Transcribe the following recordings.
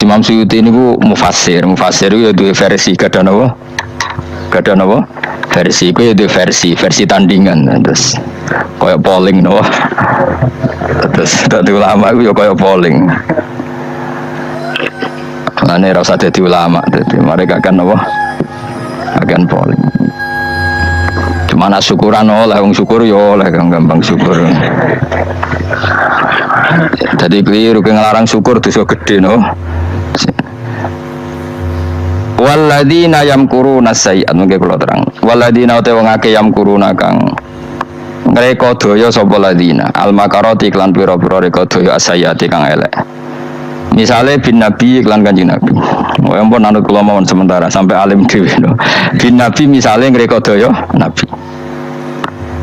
Imam Suyuti niku mufassir itu ya dua versi kadang apa versi itu ya dua versi tandingan terus kayak polling no terus dadi ulama itu ya kayak polling lane rasa dadi ulama dadi mereka akan apa akan polling cuma nak syukuran oleh wong syukur ya oleh gampang syukur jadi keliru ngelarang syukur dosa gede no waladina yamkuruna sayyi'at mungkin kula terang waladina te wong akeh yamkuruna kang ngreka daya sapa ladina al makarati klan pira-pira reka daya asayati kang elek misale bin nabi klan kanjeng nabi oh ampun anut kula mawon sementara sampai alim dhewe no bin nabi misale ngreka daya nabi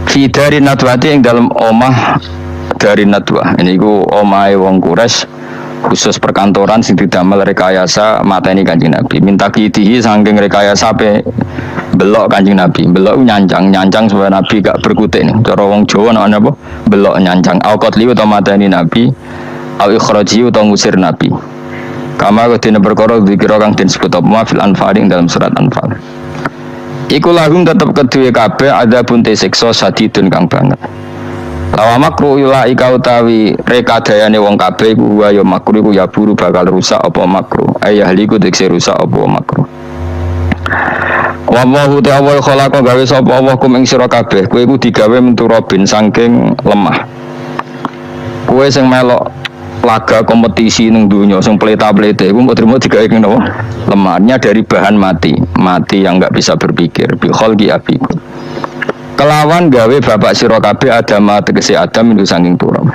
fi dari nadwati ing dalam omah dari nadwah ini ku omahe wong Quraisy khusus perkantoran sing didamel rekayasa mateni Kanjeng Nabi minta kitihi saking rekayasa pe belok Kanjeng Nabi belok nyancang supaya Nabi gak berkutik nih cara wong Jawa ana apa belok nyancang au qatli utawa mateni Nabi au ikhraji utawa ngusir Nabi kama kedene perkara dikira kang disebut apa fil anfal ing dalam surat Anfal iku lahum tetep kedue kabeh ada bunte siksa sadidun kang banget lawa makruh ila ika utawi rekadayane wong kabeh iku wa ya makruh iku ya buru bakal rusak apa makruh ayahliku dikse rusak apa makruh wallahu ta'ala khalaqa gawe sapa Allah kum ing sira kabeh kowe iku digawe menturobin saking lemah kowe sing melok laga kompetisi ning donya sing pleta-plete iku mbok trimo digawe ning napa lemahnya dari bahan mati yang enggak bisa berpikir bi khalqi abiku kelawan gawe bapak sira kabeh Adam tegese Adam itu saking turun.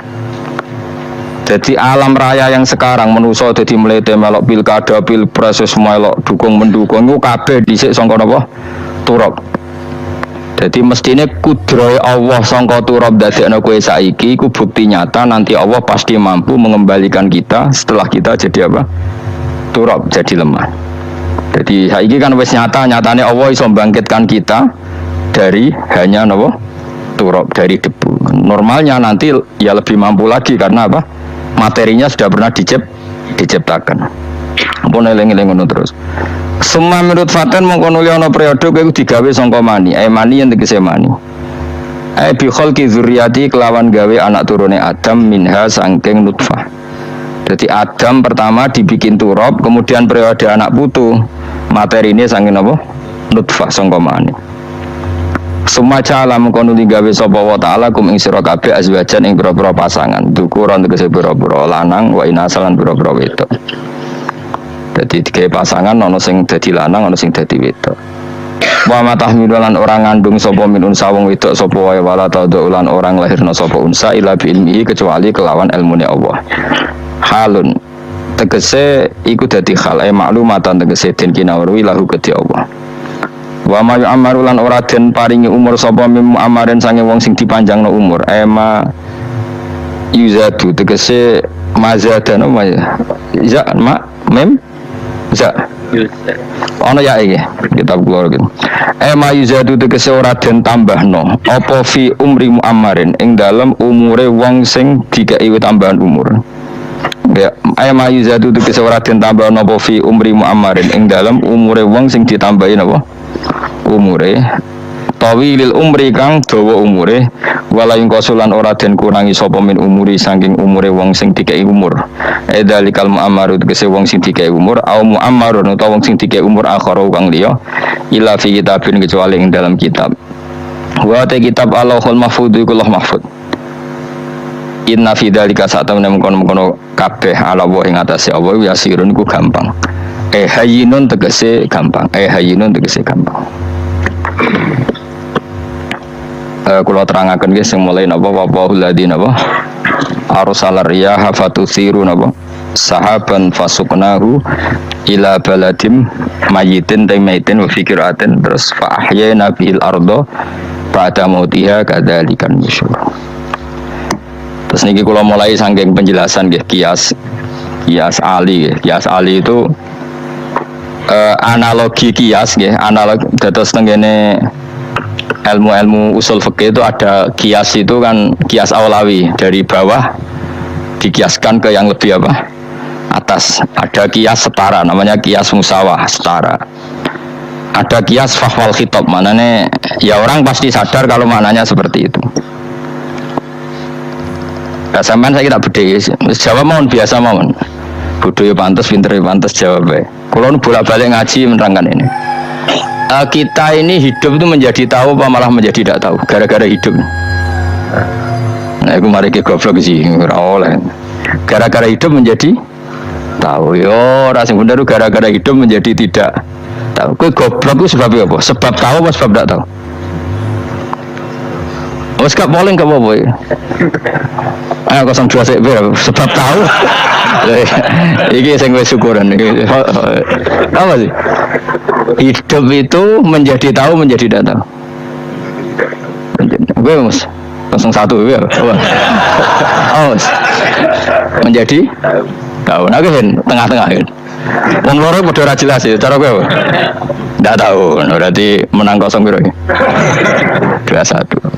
Jadi alam raya yang sekarang manusa dadi mlete melok pilkada pilpres semua melok dukung mendukung iku kabeh dhisik sangka napa? Turab. Jadi mestine kudrohe Allah sangka turab dadekno kowe saiki iku bukti nyata nanti Allah pasti mampu mengembalikan kita setelah kita jadi apa? Turab jadi lemah. Jadi saiki kan wis nyatane Allah iso bangkitkan kita dari hanya nopo turab dari debu. Normalnya nanti ya lebih mampu lagi karena apa? Materinya sudah pernah diciptakan. Ampun eling-eling ngono terus. Semua menurut Faten mongko nuli ana periode kowe digawe sangka mani. Mani yang tegese mani. Bi khalqi dzurriyyati kelawan gawe anak turune Adam minha saking nutfah. Jadi Adam pertama dibikin turab, kemudian periode anak putu. Materine saking apa? Nutfah sangka mani. Sumaca alam kono digawe sapa wa taala kum ing sira kabeh azwajan ing pira-pira pasangan dukuran tegese pira-pira lanang wa inasalan pira-pira wedok. Dadi digawe pasangan ana sing dadi lanang ana sing dadi wedok. Wa matahmilan orang ngandung sapa min unsa wong wedok sapa wae wala taulan orang lahirna sapa unsa ila bi ilmihi kecuali kelawan ilmune Allah. Halun tegese iku dadi hal maklumatan tegese den kinawruhi lahu kedhi Allah. Wa ma amarulan ora den paringi umur sapa mim amaren sange wong sing dipanjangno umur ema yuzatu tegese mazadana ma ya ma mem za ana ya iki kitab kula iki ema yuzatu tegese ora den tambahno apa fi umri muammarin ing dalem umure wong sing dikai tambahan umur ya ema yuzatu tegese ora den tambahno apa fi umri muammarin ing dalem umure wong sing ditambahi napa umure tawilil umri kang dawa umure wala ing kosulan ora den kurangi sapa min umuri saking umure wong sing dikei umur edzalikal muammaru tegese wong sing dikei umur au muammarun utawa wong sing dikei umur akhara kang liya ila fi kitabin kecuali ing dalam kitab wa ta kitab Allahul mahfuz iku Allah mahfuz inna fi dzalika satamna mengkono kabeh ala wa ing atase Allah yasirun ku gampang hayyinun tegese gampang hayyinun tegese gampang. Kula terangaken nggih sing mulai napa waqahul ladina napa arsalar riyaha fatusiru napa sahaban fasuknahu ila baladim mayitin taimatin wa fikratin terus fa ahyana bil ardo pada mautiha kadzalikan nusyur. Terus niki kula mulai saking penjelasan nggih kias ali itu analogi kias nggih analog dados tenggene ilmu usul fikih itu ada kias itu kan kias awlawi dari bawah dikiaskan ke yang lebih apa atas. Ada kias setara, namanya kias musawah setara. Ada kias fahwal khitab, maknanya ya orang pasti sadar kalau maknanya seperti itu. Nah, sampean saya tidak beda, jawab mohon biasa mohon. Bodoh ya pantas, pinter ya pantas jawab ya. Kalau bolak-balik ngaji menerangkan ini. Kita ini hidup itu menjadi tahu apa malah menjadi tidak tahu gara-gara hidup. Nah, aku mari ke goblok sih, ora oleh. Gara-gara hidup menjadi tahu. Yo, rasa bener gara-gara hidup menjadi tidak tahu. Kowe goblok itu sebab apa? Sebab tahu apa sebab tidak tahu? Wes gak boleh gak apa-apa ya. Ayo 02 sik sebab tahu. Iki sing wis syukuran iki. Apa sih? Hidup itu menjadi tahu menjadi tidak tahu. Gue Mas 01 ya. Oh. Menjadi tahu. Nah kan tengah-tengah kan. Wong loro padha ora jelas ya cara gue. Ndak tahu. Berarti menang 0 piro iki? 21.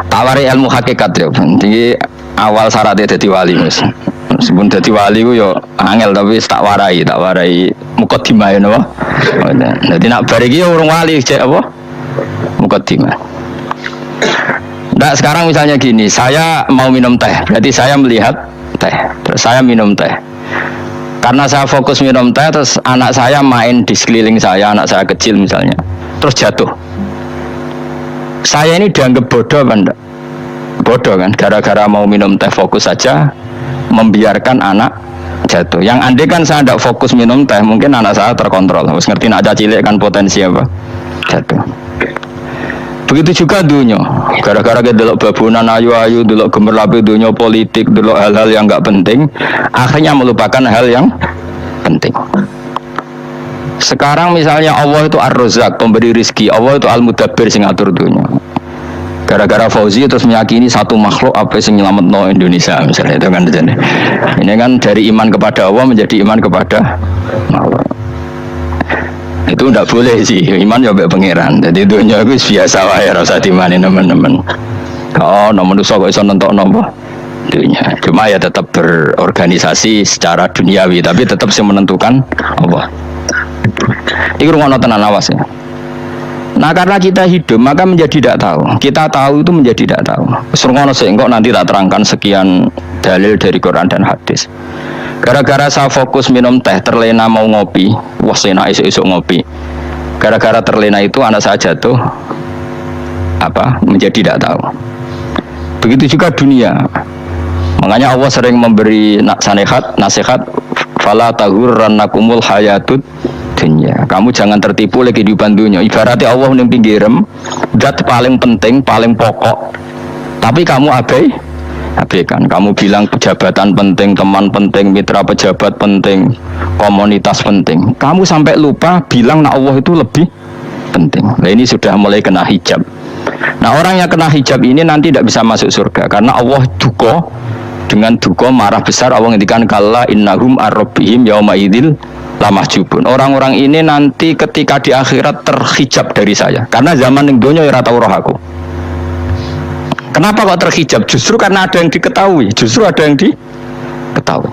Tawari ilmu hakikat ya. Jadi awal syaratnya jadi wali Mas. Meskipun jadi wali ku yo angel tapi tak warai mukadimah ya napa. Dadi nak bar iki urung wali cek apa? Mukadimah. Nah sekarang misalnya gini, saya mau minum teh, berarti saya melihat teh, terus saya minum teh. Karena saya fokus minum teh, terus anak saya main di sekeliling saya, anak saya kecil misalnya, terus jatuh. Saya ini dianggap bodoh apa enggak? Bodoh kan, gara-gara mau minum teh fokus saja, membiarkan anak jatuh. Yang andai kan saya tidak fokus minum teh, mungkin anak saya terkontrol. Harus ngerti nak cilik kan potensi apa? Jatuh. Begitu juga dunia. Gara-gara kita delok babunan ayu-ayu, delok gemerlapi dunia politik, delok hal-hal yang enggak penting, akhirnya melupakan hal yang penting. Sekarang misalnya Allah itu Ar-Razzaq, pemberi rizki, Allah itu Al-Mudabbir sing ngatur dunia. Gara-gara Fauzi terus meyakini satu makhluk apa yang nyelametno Indonesia misalnya itu kan. Ini kan dari iman kepada Allah menjadi iman kepada makhluk. Itu tidak boleh sih, iman ya mbek pangeran. Jadi dunia itu biasa wae ora usah dimani teman-teman. Oh, nomor manusa kok iso nentokno apa? Dunia. Cuma ya tetap berorganisasi secara duniawi, tapi tetap sih menentukan Allah. Iku rungono tenan awas ya. Nah karena kita hidup maka menjadi tidak tahu. Kita tahu itu menjadi tidak tahu. Rungono sik engko nanti tak terangkan sekian dalil dari Quran dan hadis. Gara-gara saya fokus minum teh, terlena mau ngopi, wah enak esuk-esuk ngopi. Gara-gara terlena itu anak saya jatuh, menjadi tidak tahu. Begitu juga dunia. Makanya Allah sering memberi nasihat, fala taghurrannakumul hayatud dunya. Kamu jangan tertipu oleh kehidupan dunia. Ibaratnya Allah ning pinggirem, zat paling penting, paling pokok. Tapi kamu abaikan. Kamu bilang jabatan penting, teman penting, mitra pejabat penting, komunitas penting. Kamu sampai lupa bilang nah Allah itu lebih penting. Nah ini sudah mulai kena hijab. Nah orang yang kena hijab ini nanti tidak bisa masuk surga karena Allah duka dengan duka marah besar. Allah ngendikan kalla innahum ar-rabbihim yauma idzil lamahjubun. Orang-orang ini nanti ketika di akhirat terhijab dari saya karena zaman ning donya ora tau roh aku. Kenapa kok terhijab? Justru karena ada yang diketahui. Justru ada yang diketahui.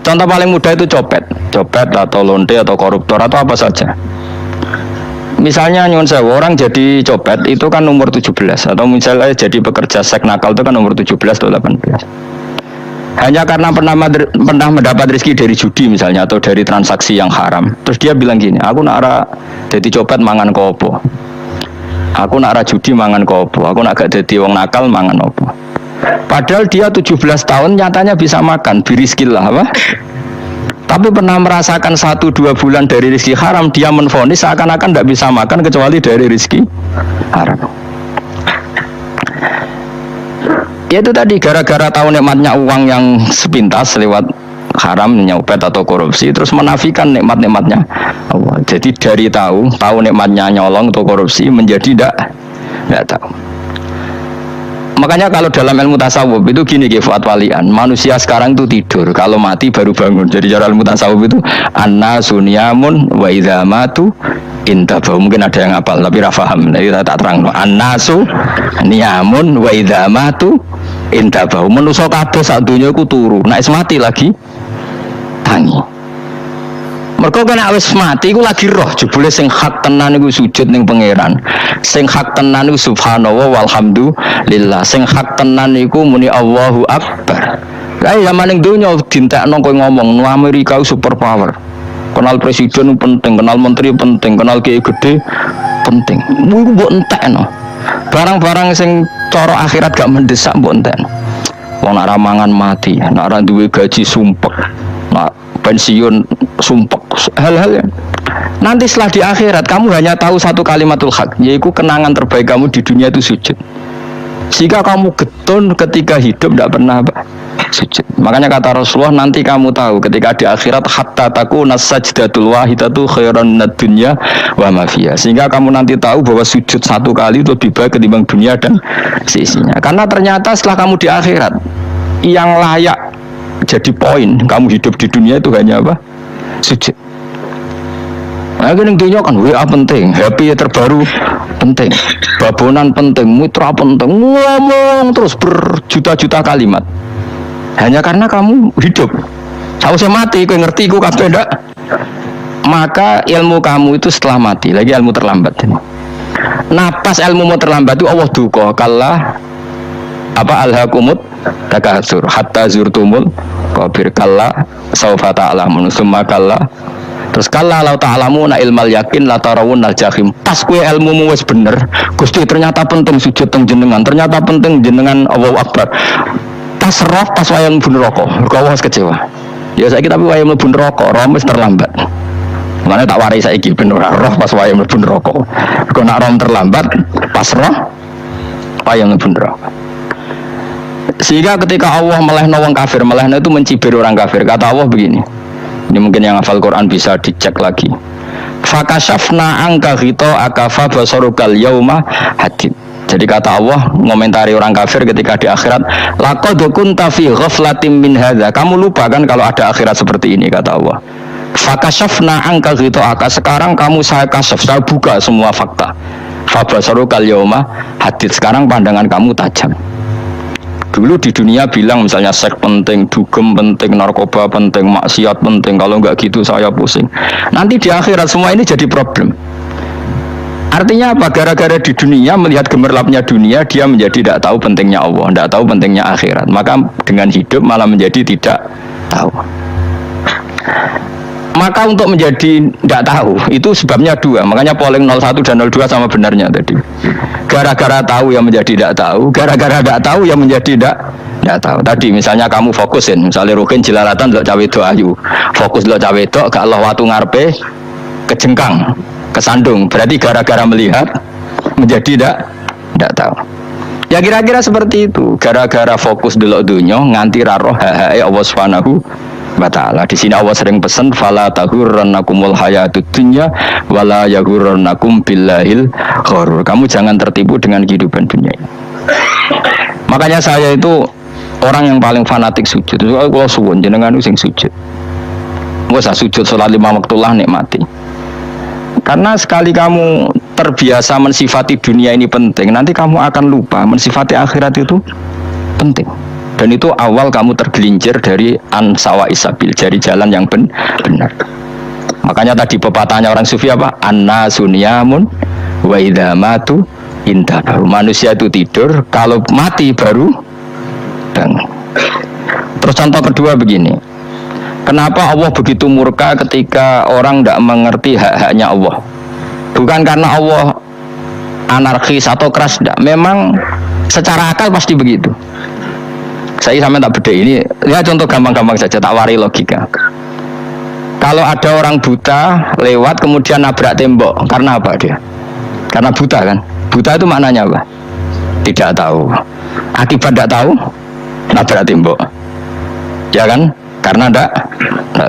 Contoh paling mudah itu copet atau lonte atau koruptor atau apa saja. Misalnya nyuwun sewu, orang jadi copet itu kan umur 17 atau misalnya jadi pekerja seks nakal itu kan umur 17 atau 18. Hanya karena pernah mendapat rezeki dari judi misalnya atau dari transaksi yang haram. Terus dia bilang gini, aku nak jadi copet mangan kopo. Aku nak judi mangan kopo, aku nak gak jadi wong nakal mangan opo. Padahal dia 17 tahun nyatanya bisa makan, biriskil lah apa? Tapi pernah merasakan 1-2 bulan dari rezeki haram, dia menvonis seakan-akan tidak bisa makan kecuali dari rezeki haram. Ya itu tadi gara-gara tahu nikmatnya uang yang sepintas lewat haram, nyopet atau korupsi, terus menafikan nikmat-nikmatnya Allah. Jadi dari tahu nikmatnya nyolong atau korupsi menjadi tidak tahu. Makanya kalau dalam ilmu tasawuf itu gini Fuad Walian, manusia sekarang itu tidur, kalau mati baru bangun. Jadi cara ilmu tasawuf itu annasu niyamun wa idza matu intabahu. Mungkin ada yang hafal tapi ra paham. Jadi tak terang. Annasu niyamun wa idza matu intabahu. Manusa kabeh sak donya iku turu, nek mati lagi tangi. Mergo kena wis mati iku lagi roh, jebule sing hak tenan iku sujud ning pangeran. Sing hak tenan iku subhanallah walhamdulillah. Sing hak tenan iku muni Allahu Akbar. Lah zaman ning donya dintekno kowe ngomong no Amerika super power. Kenal presiden penting, kenal menteri penting, kenal kiai gede penting. Iku mbok entekno. Barang-barang sing cara akhirat gak mendesak mbok entekno. Wong nek mangan mati, nek ora duwe gaji sumpek. Nek pensiun sumpek, hal-hal yang nanti setelah di akhirat kamu hanya tahu satu kalimatul haq, yaitu kenangan terbaik kamu di dunia itu sujud. Jika kamu getun ketika hidup tidak pernah sujud. Makanya kata Rasulullah, nanti kamu tahu ketika di akhirat hatta takuna sajdatul wahidatu khairan minad dunya wa ma fiha. Sehingga kamu nanti tahu bahwa sujud satu kali itu lebih baik ketimbang dunia dan seisinya. Karena ternyata setelah kamu di akhirat yang layak jadi poin kamu hidup di dunia itu hanya apa? Sujud. Nah, yang dunia kan WA penting, HP terbaru penting, babonan penting, mitra penting, ngomong terus berjuta-juta kalimat. Hanya karena kamu hidup. Sausé mati, kowe ngerti iku kabeh ndak? Maka ilmu kamu itu setelah mati, lagi ilmu terlambat ini. Nah, pas ilmu mau terlambat itu Allah duka kalah apa alhaqumut takatsur hatta zurtumul qabir kalla saufa ta'lamun summa kalla terus kalla law ta'lamuna ilmal yakin la tarawunnal jahim. Pas kowe ilmumu wis bener, Gusti ternyata penting sujud teng jenengan, ternyata penting jenengan Allahu Akbar. Pas roh pas wayang mlebu neraka, kok wis kecewa. Ya saiki tapi wayang mlebu neraka, roh wis terlambat. Mane tak warai saiki ben ora roh pas wayang mlebu neraka. Kok nek roh terlambat, pas roh wayang mlebu neraka. Sehingga ketika Allah melehno wong kafir, melehno itu mencibir orang kafir. Kata Allah begini, ini mungkin yang hafal Quran bisa dicek lagi. Fakashafna angka ghita'aka fa basarukal yauma hadid. Jadi kata Allah ngomentari orang kafir ketika di akhirat, laqad kunta fi ghaflatin min hadza. Kamu lupa kan kalau ada akhirat seperti ini, kata Allah. Fakashafna angka ghita'aka, sekarang kamu saya kasaf, saya buka semua fakta. Fa basarukal yauma hadid. Sekarang pandangan kamu tajam. Dulu di dunia bilang misalnya seks penting, dugem penting, narkoba penting, maksiat penting. Kalau enggak gitu saya pusing. Nanti di akhirat semua ini jadi problem. Artinya apa? Gara-gara di dunia melihat gemerlapnya dunia, dia menjadi tidak tahu pentingnya Allah, tidak tahu pentingnya akhirat. Maka dengan hidup malah menjadi tidak tahu. Maka untuk menjadi tidak tahu itu sebabnya dua. Makanya polling 01 dan 02 sama benarnya tadi. Gara-gara tahu yang menjadi tidak tahu, gara-gara tidak tahu yang menjadi tidak tahu. Tadi misalnya kamu fokusin, misalnya Rukin Jelalatan lo cawe do ayu, fokus lo cawe do, gak Allah watu ngarepe kejengkang, kesandung. Berarti gara-gara melihat menjadi tidak tahu. Ya kira-kira seperti itu. Gara-gara fokus delok dunya nganti ra roh hae Allah Subhanahu wa ta'ala. Di sini Allah sering pesan fala taghurrannakumul hayatud dunya wala yaghurrannakum billahil ghurur. Kamu jangan tertipu dengan kehidupan dunia ini. Makanya saya itu orang yang paling fanatik sujud. Kalau suwun jenengan sing sujud. Wes sujud salat 5 waktu lah nikmati. Karena sekali kamu terbiasa mensifati dunia ini penting, nanti kamu akan lupa mensifati akhirat itu penting. Dan itu awal kamu tergelincir dari ansawa isabil, dari jalan yang benar. Makanya tadi pepatahnya orang sufi apa? Annasu niyamun wa idza matu intabahu. Manusia itu tidur, kalau mati baru bangun. Terus contoh kedua begini. Kenapa Allah begitu murka ketika orang tidak mengerti hak-haknya Allah? Bukan karena Allah anarkis atau keras, tidak. Memang secara akal pasti begitu. Saya sampai tak beda ini, ya contoh gampang-gampang saja, tak wari logika. Kalau ada orang buta lewat kemudian nabrak tembok, karena apa dia? Karena buta kan? Buta itu maknanya apa? Tidak tahu. Akibat tidak tahu, nabrak tembok. Ya kan? Karena tidak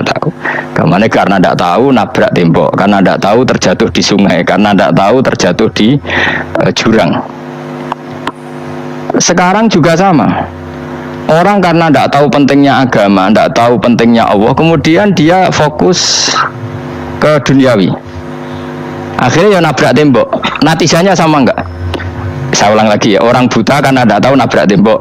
tahu. Kemana? Karena tidak tahu nabrak tembok. Karena tidak tahu terjatuh di sungai. Karena tidak tahu terjatuh di jurang. Sekarang juga sama. Orang karena tidak tahu pentingnya agama, tidak tahu pentingnya Allah, kemudian dia fokus ke duniawi. Akhirnya ya nabrak tembok. Natijanya sama enggak? Saya ulang lagi ya, orang buta karena tidak tahu nabrak tembok.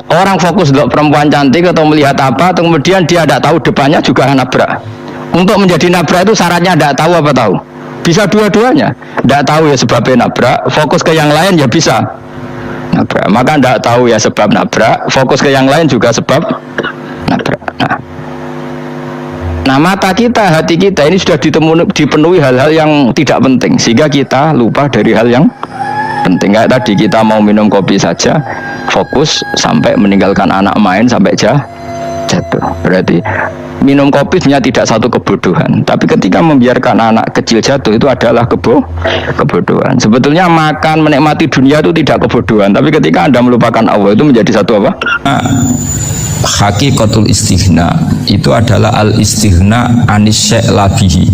Orang fokus untuk perempuan cantik atau melihat apa, kemudian dia tidak tahu depannya juga nabrak. Untuk menjadi nabrak itu syaratnya tidak tahu apa tahu. Bisa dua-duanya. Tidak tahu ya sebabnya nabrak, fokus ke yang lain ya bisa nabrak. Maka tidak tahu ya sebab nabrak, fokus ke yang lain juga sebab nabrak. Nah, mata kita, hati kita ini sudah dipenuhi hal-hal yang tidak penting, sehingga kita lupa dari hal yang penting. Kayak tadi kita mau minum kopi saja, fokus sampai meninggalkan anak main sampai jatuh. Berarti minum kopi sebenarnya tidak satu kebodohan, tapi ketika membiarkan anak kecil jatuh itu adalah kebodohan. Sebetulnya makan menikmati dunia itu tidak kebodohan, tapi ketika Anda melupakan Allah itu menjadi satu apa? Hakikatul istighna itu adalah al istighna anis labihi.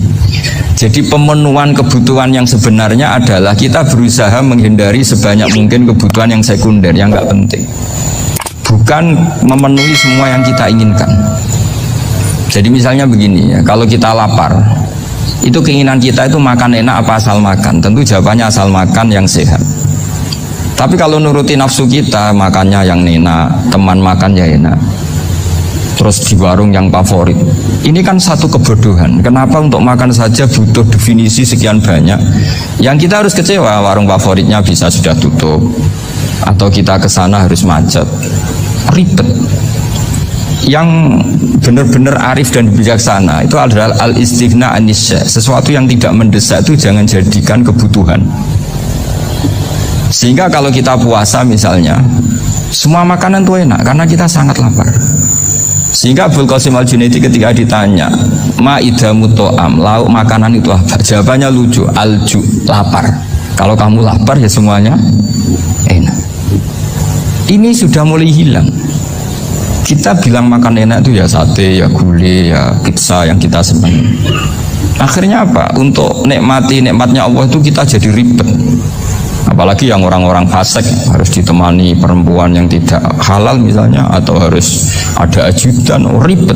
Jadi pemenuhan kebutuhan yang sebenarnya adalah kita berusaha menghindari sebanyak mungkin kebutuhan yang sekunder yang nggak penting, bukan memenuhi semua yang kita inginkan. Jadi misalnya begini ya, kalau kita lapar, itu keinginan kita itu makan enak apa asal makan? Tentu jawabannya asal makan yang sehat. Tapi kalau nuruti nafsu kita, makannya yang enak, teman makan ya enak, terus di warung yang favorit. Ini kan satu kebodohan. Kenapa untuk makan saja butuh definisi sekian banyak? Yang kita harus kecewa, warung favoritnya bisa sudah tutup, atau kita ke sana harus macet, ribet. Yang benar-benar arif dan bijaksana itu adalah al-istighna anisya. Sesuatu yang tidak mendesak itu jangan jadikan kebutuhan. Sehingga kalau kita puasa misalnya, semua makanan itu enak karena kita sangat lapar. Sehingga Abdul Qasim Al-Junaidi ketika ditanya, ma'idamu to'am, lauk makanan itu apa? Jawabannya lucu, alju, lapar. Kalau kamu lapar ya semuanya enak. Ini sudah mulai hilang. Kita bilang makan enak itu ya sate, ya gulai, ya pizza yang kita senang. Akhirnya apa? Untuk nikmati nikmatnya Allah itu kita jadi ribet. Apalagi yang orang-orang fasik harus ditemani perempuan yang tidak halal misalnya, atau harus ada ajudan, ribet.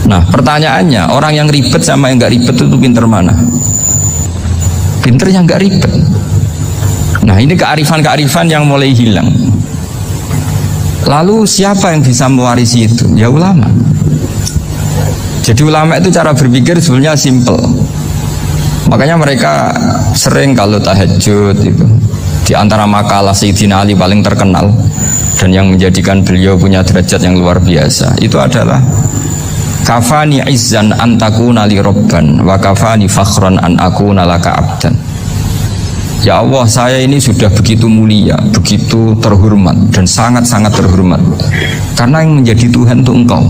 Nah pertanyaannya, orang yang ribet sama yang nggak ribet itu pinter mana? Pinter yang nggak ribet. Nah ini kearifan-kearifan yang mulai hilang. Lalu siapa yang bisa mewarisi itu? Ya ulama. Jadi ulama itu cara berpikir sebenarnya simple. Makanya mereka sering kalau tahajud itu, di antara makalah Sayyidina Ali paling terkenal dan yang menjadikan beliau punya derajat yang luar biasa itu adalah kafani izzan an takuna li robban wa kafani fakhran an akuna laka abdan. Ya Allah, saya ini sudah begitu mulia, begitu terhormat dan sangat-sangat terhormat karena yang menjadi Tuhan itu Engkau.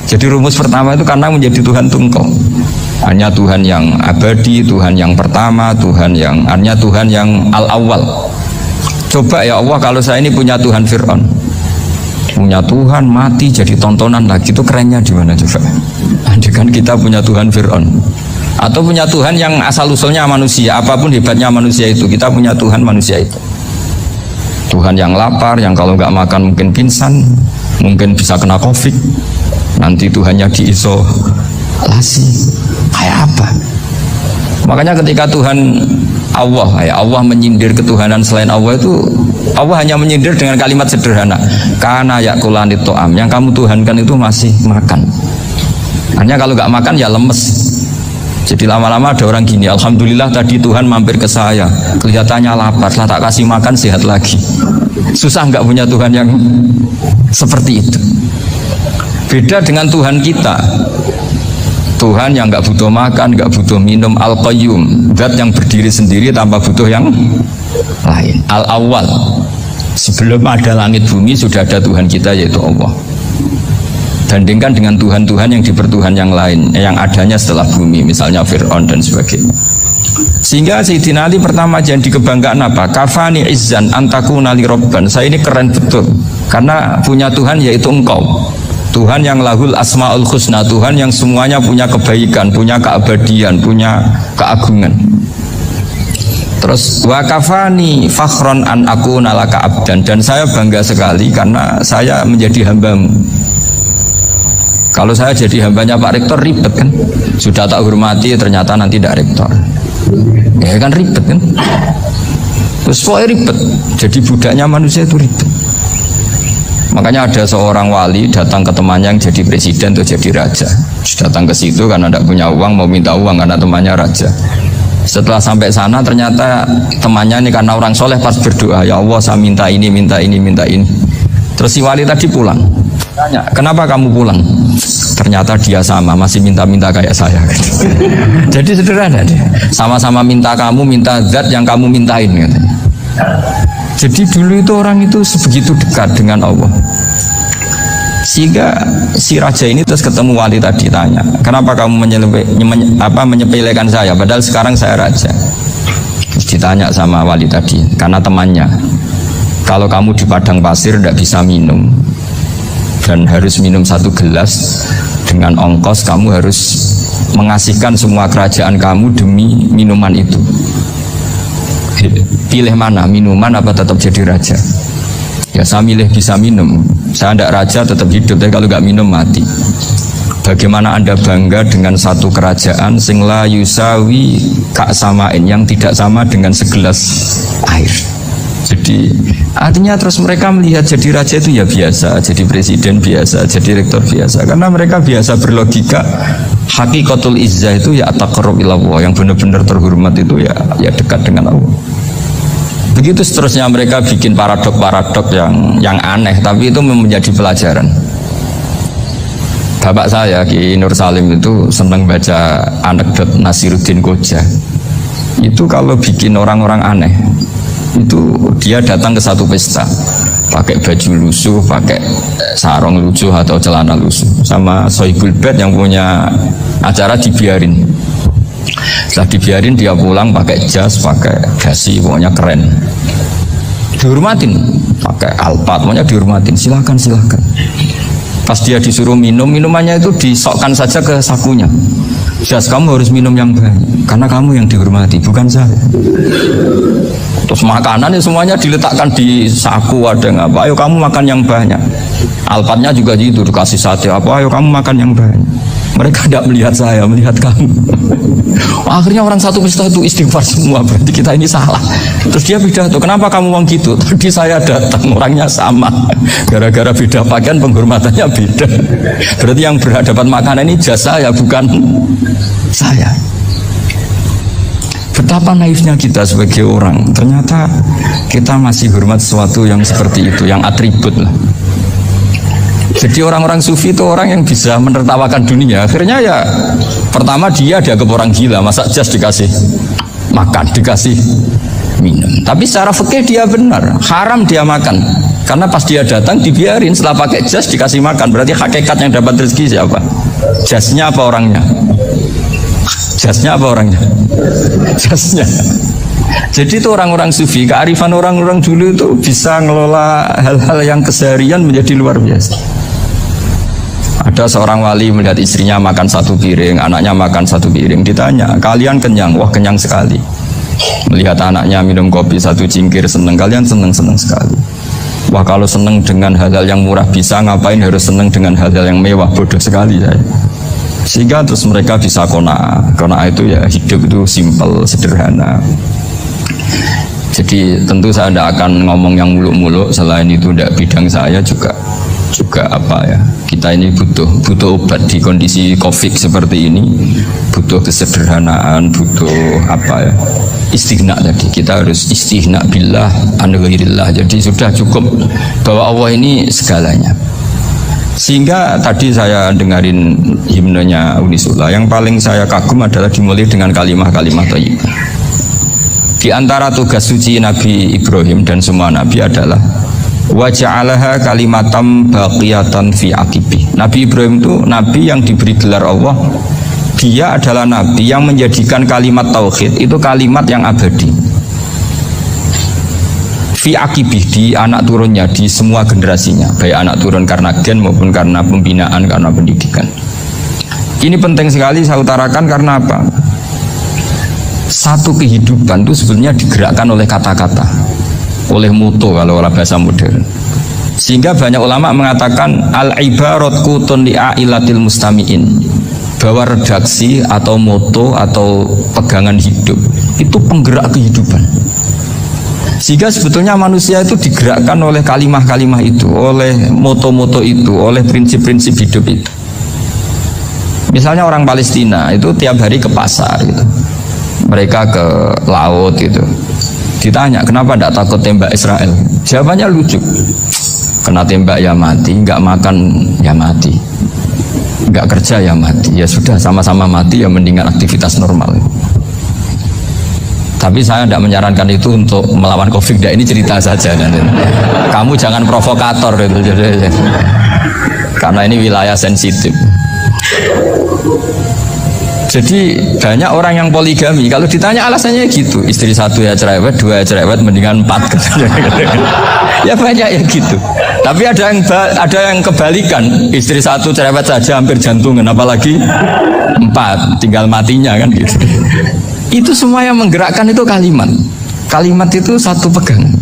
Jadi rumus pertama itu karena menjadi Tuhan itu Engkau. Hanya Tuhan yang abadi, Tuhan yang pertama, hanya Tuhan yang al-awwal. Coba ya Allah, kalau saya ini punya Tuhan Fir'aun, punya Tuhan mati jadi tontonan lagi, itu kerennya di mana coba? Andaikan kita punya Tuhan Fir'aun, atau punya Tuhan yang asal-usulnya manusia, apapun hebatnya manusia itu, kita punya Tuhan manusia itu. Tuhan yang lapar, yang kalau nggak makan mungkin pingsan, mungkin bisa kena COVID, nanti Tuhannya diisolasi. Kayak apa? Makanya ketika Tuhan Allah menyindir ketuhanan selain Allah itu, Allah hanya menyindir dengan kalimat sederhana, karena yakulani to'am, yang kamu tuhankan itu masih makan. Hanya kalau nggak makan ya lemes. Jadi lama-lama ada orang gini, alhamdulillah tadi Tuhan mampir ke saya, kelihatannya lapar, setelah tak kasih makan sehat lagi. Susah nggak punya Tuhan yang seperti itu. Beda dengan Tuhan kita, Tuhan yang nggak butuh makan, nggak butuh minum, al-qayyum, zat yang berdiri sendiri tanpa butuh yang lain, al-awwal. Sebelum ada langit bumi sudah ada Tuhan kita, yaitu Allah. Bandingkan dengan Tuhan-Tuhan yang dipertuhan yang lain, yang adanya setelah bumi, misalnya Fir'aun dan sebagainya. Sehingga Sayyidina Ali pertama jadi kebanggaan apa? Kafani izzan antakuna li robban. Saya ini keren betul karena punya Tuhan yaitu Engkau. Tuhan yang lahul asmaul husna, Tuhan yang semuanya punya kebaikan, punya keabadian, punya keagungan. Terus wa kafani fakhron an aku nalaka abdan, dan saya bangga sekali karena saya menjadi hambamu. Kalau saya jadi hambanya Pak Rektor ribet kan, sudah tak hormati ternyata nanti tidak rektor, ya kan ribet kan. Terus pokoknya ribet, jadi budaknya manusia itu ribet. Makanya ada seorang wali datang ke temannya yang jadi presiden atau jadi raja. Datang ke situ karena tidak punya uang, mau minta uang karena temannya raja. Setelah sampai sana ternyata temannya ini karena orang soleh pas berdoa, ya Allah saya minta ini, minta ini, minta ini. Terus si wali tadi pulang, tanya, kenapa kamu pulang? Ternyata dia sama, masih minta-minta kayak saya. Jadi sederhana dia, sama-sama minta kamu, minta zat yang kamu mintain katanya. Jadi dulu itu orang itu sebegitu dekat dengan Allah. Sehingga si raja ini terus ketemu wali tadi, tanya, kenapa kamu menyepelekan saya padahal sekarang saya raja? Terus ditanya sama wali tadi, karena temannya, kalau kamu di padang pasir tidak bisa minum dan harus minum 1 gelas, dengan ongkos kamu harus mengasihkan semua kerajaan kamu demi minuman itu. Pilih mana, minuman apa tetap jadi raja? Ya saya milih bisa minum, saya tidak raja tetap hidup, tapi kalau nggak minum mati. Bagaimana Anda bangga dengan satu kerajaan sing la yusawi kak samain, yang tidak sama dengan segelas air. Jadi artinya terus mereka melihat jadi raja itu ya biasa, jadi presiden biasa, jadi rektor biasa, karena mereka biasa berlogika hakikatul izzah itu ya taqarrub ilallah, yang benar-benar terhormat itu ya dekat dengan Allah. Begitu seterusnya mereka bikin paradok-paradok yang aneh, tapi itu menjadi pelajaran. Bapak saya Ki Nur Salim itu senang baca anekdot Nasiruddin Koja. Itu kalau bikin orang-orang aneh, itu dia datang ke satu pesta pakai baju lusuh, pakai sarung lusuh atau celana lusuh, sama Sohibul Bed yang punya acara dibiarin. Setelah dibiarin dia pulang pakai jas, pakai dasi, pokoknya keren, dihormatin, pakai alpat, pokoknya dihormatin, silakan. Pas dia disuruh minum, minumannya itu disokkan saja ke sakunya. Jas, kamu harus minum yang banyak karena kamu yang dihormati, bukan saya. Terus makanan semuanya diletakkan di saku, ada yang apa, ayo kamu makan yang banyak. Alpatnya juga gitu, dikasih sate apa, ayo kamu makan yang banyak. Mereka tidak melihat saya, melihat kamu. Akhirnya orang satu pesta itu istighfar semua, berarti kita ini salah. Terus dia pidato, kenapa kamu ngomong gitu? Tadi saya datang, orangnya sama. Gara-gara beda pakaian, penghormatannya beda. Berarti yang berhak dapat makanan ini jasa ya, bukan saya. Betapa naifnya kita sebagai orang. Ternyata kita masih hormat sesuatu yang seperti itu, yang atribut lah. Jadi orang-orang sufi itu orang yang bisa menertawakan dunia. Akhirnya ya pertama dia dianggap orang gila, masa jas dikasih makan, dikasih minum. Tapi secara fikih dia benar, haram dia makan. Karena pas dia datang dibiarin, setelah pakai jas dikasih makan. Berarti hakikat yang dapat rezeki siapa? Jasnya apa orangnya? Jasnya apa orangnya? Jasnya. Jadi itu orang-orang sufi, kearifan orang-orang dulu itu bisa ngelola hal-hal yang keseharian menjadi luar biasa. Ada seorang wali melihat istrinya makan 1 piring, anaknya makan 1 piring. Ditanya, kalian kenyang? Wah, kenyang sekali. Melihat anaknya minum kopi 1 cingkir, seneng. Kalian seneng sekali. Wah, kalau seneng dengan hal-hal yang murah bisa, ngapain harus seneng dengan hal-hal yang mewah? Bodoh sekali saya. Sehingga terus mereka bisa qanaah. Qanaah itu ya hidup itu simpel, sederhana. Jadi tentu saya tidak akan ngomong yang muluk-muluk, selain itu tidak bidang saya juga apa ya, kita ini butuh obat di kondisi COVID seperti ini, butuh kesederhanaan, butuh apa ya, istighna. Tadi kita harus istighna billah an ghairillah. Jadi sudah cukup bahwa Allah ini segalanya. Sehingga tadi saya dengarin himnenya Unisula, yang paling saya kagum adalah dimulai dengan kalimat-kalimat thayyibah. Di antara tugas suci Nabi Ibrahim dan semua Nabi adalah wa ja'alaha kalimatam baqiyatan fi aqibi. Nabi Ibrahim itu Nabi yang diberi gelar Allah. Dia adalah Nabi yang menjadikan kalimat tauhid itu kalimat yang abadi. Fi aqibi, di anak turunnya, di semua generasinya, baik anak turun karena gen maupun karena pembinaan, karena pendidikan. Ini penting sekali saya utarakan karena apa? satu kehidupan itu sebenarnya digerakkan oleh kata-kata, oleh moto kalau orang bahasa modern. Sehingga banyak ulama mengatakan al-ibarat kutun li'ailatil mustami'in, bahwa redaksi atau moto atau pegangan hidup itu penggerak kehidupan. Sehingga sebetulnya manusia itu digerakkan oleh kalimah-kalimah itu, oleh moto-moto itu, oleh prinsip-prinsip hidup itu. Misalnya orang Palestina itu tiap hari ke pasar gitu, mereka ke laut gitu. Ditanya kenapa tidak takut tembak Israel? Jawabannya lucu. Kena tembak ya mati, nggak makan ya mati, nggak kerja ya mati. Ya sudah sama-sama mati ya mendingan aktivitas normal. Tapi saya tidak menyarankan itu untuk melawan COVID. Ini cerita saja. Kamu jangan provokator itu. Karena ini wilayah sensitif. Jadi banyak orang yang poligami, kalau ditanya alasannya gitu, istri satu ya cerewet, dua ya cerewet, mendingan 4. Ya banyak ya gitu. Tapi ada yang kebalikan, istri satu cerewet saja hampir jantungan, apalagi 4, tinggal matinya kan gitu. Itu semua yang menggerakkan itu kalimat. Kalimat itu satu pegangan.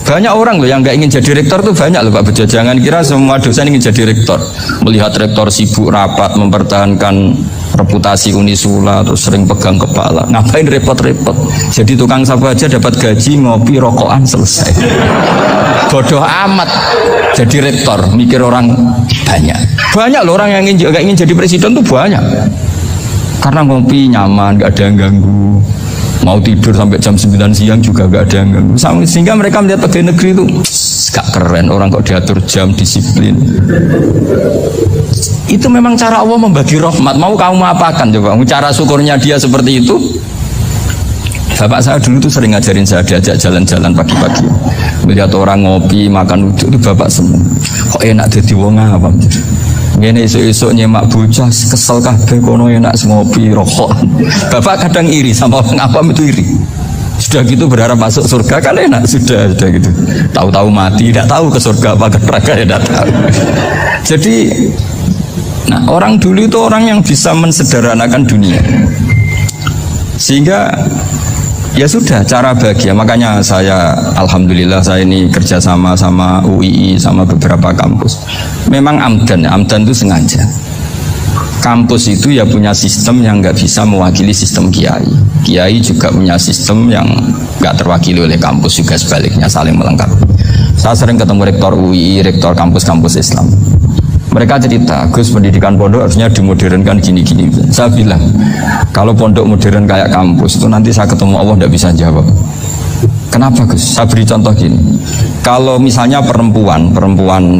Banyak orang loh yang nggak ingin jadi rektor tuh banyak loh Pak Bejo. Jangan kira semua dosen ingin jadi rektor. Melihat rektor sibuk rapat mempertahankan reputasi Unisula terus sering pegang kepala. Ngapain repot-repot? Jadi tukang sapu aja dapat gaji, ngopi, rokokan selesai. Bodoh amat jadi rektor, mikir orang banyak. Banyak loh orang yang nggak ingin jadi presiden tuh banyak. Karena ngopi nyaman, nggak ada yang ganggu. Mau tidur sampai jam 9 siang juga gak ada yang ganggu. Sehingga mereka melihat pegawai negeri itu gak keren, orang kok diatur jam, disiplin. Itu memang cara Allah membagi rahmat. Mau kamu apakan coba? Cara syukurnya dia seperti itu. Bapak saya dulu tuh sering ngajarin saya, diajak jalan-jalan pagi-pagi. Melihat orang ngopi, makan uduk itu bapak seneng. Kok enak jadi wong apa? Ngene esuk-esuk nyemak bocah kesel kabeh kono enak ngopi rokok. Bapak kadang iri sama orang awam itu iri. Sudah gitu berharap masuk surga kan enak sudah gitu. Tahu-tahu mati, tidak tahu ke surga apa ke neraka ya tidak tahu. Jadi nah orang dulu itu orang yang bisa mensederhanakan dunia. Sehingga ya sudah cara bahagia. Makanya saya alhamdulillah saya ini kerjasama sama UII sama beberapa kampus. Memang amdan itu sengaja. Kampus itu ya punya sistem yang nggak bisa mewakili sistem kiai. Kiai juga punya sistem yang nggak terwakili oleh kampus, juga sebaliknya saling melengkapi. Saya sering ketemu rektor UII, rektor kampus-kampus Islam. Mereka cerita, Gus pendidikan pondok harusnya dimodernkan gini-gini. Saya bilang, kalau pondok modern kayak kampus itu nanti saya ketemu Allah tidak bisa jawab. Kenapa Gus? Saya beri contoh gini. Kalau misalnya perempuan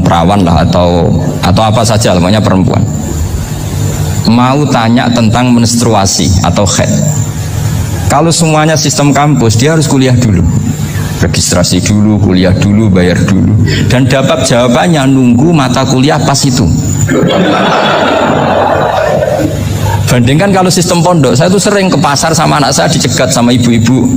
perawan lah atau apa saja namanya perempuan, mau tanya tentang menstruasi atau haid. Kalau semuanya sistem kampus, dia harus kuliah dulu. Registrasi dulu, kuliah dulu, bayar dulu, dan dapat jawabannya nunggu mata kuliah pas itu. Bandingkan kalau sistem pondok, saya tuh sering ke pasar sama anak saya dicegat sama ibu-ibu.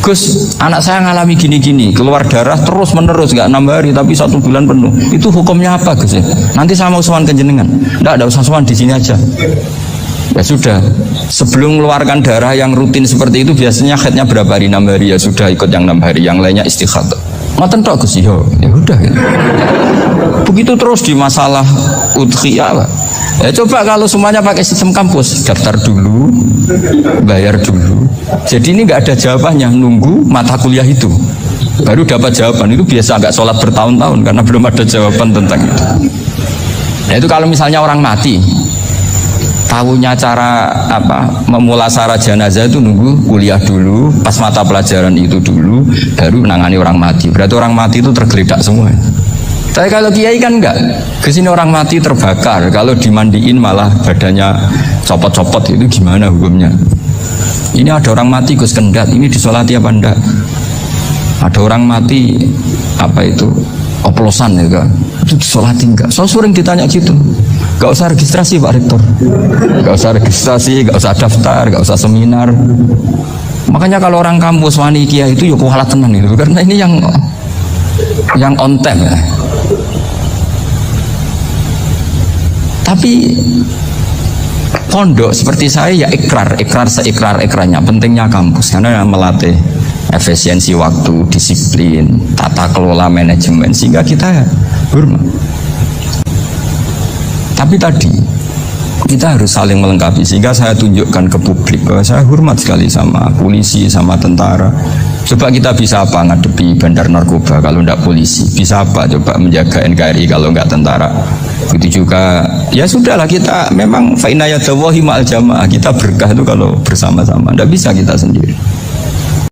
Gus, anak saya ngalami gini-gini, keluar darah terus menerus, nggak 6 hari tapi 1 bulan penuh. Itu hukumnya apa Gus? Nanti saya mau sowan ke jenengan. Nggak, ada usah sowan di sini aja. Ya sudah, sebelum mengeluarkan darah yang rutin seperti itu biasanya haidnya berapa hari? 6 hari, ya sudah ikut yang 6 hari, yang lainnya istikhadah. Ngoten tok Gus, ya udah gitu. Begitu terus di masalah udhiyah. Ya coba kalau semuanya pakai sistem kampus, daftar dulu, bayar dulu. Jadi ini nggak ada jawabannya, nunggu mata kuliah itu baru dapat jawaban. Itu biasa nggak sholat bertahun-tahun karena belum ada jawaban tentang itu. Nah itu kalau misalnya orang mati, tahunya cara memulasara jenazah itu nunggu kuliah dulu, pas mata pelajaran itu dulu, baru menangani orang mati. Berarti orang mati itu tergeledak semua. Tapi kalau kiai kan enggak, kesini orang mati terbakar, kalau dimandiin malah badannya copot-copot, itu gimana hukumnya? Ini ada orang mati Gus Kendat, ini disolati apa enggak? Ada orang mati oplosan ya kan? Itu disolati enggak? So sering ditanya gitu. Gak usah registrasi Pak Rektor, gak usah registrasi, gak usah daftar, gak usah seminar. Makanya kalau orang kampus wani kiai itu ya kualat tenan itu, karena ini yang on time ya. Tapi pondok seperti saya ya ikrar seikrar-ikrarnya. Pentingnya kampus karena melatih efisiensi waktu, disiplin, tata kelola manajemen sehingga kita hormat. Tapi tadi kita harus saling melengkapi sehingga saya tunjukkan ke publik bahwa saya hormat sekali sama polisi, sama tentara. Coba kita bisa apa ngadepi bandar narkoba kalau tidak polisi? Bisa apa coba menjaga NKRI kalau nggak tentara? Begitu juga ya sudahlah kita memang fa inna yadallahi ma'al jamaah, kita berkah itu kalau bersama-sama, tidak bisa kita sendiri.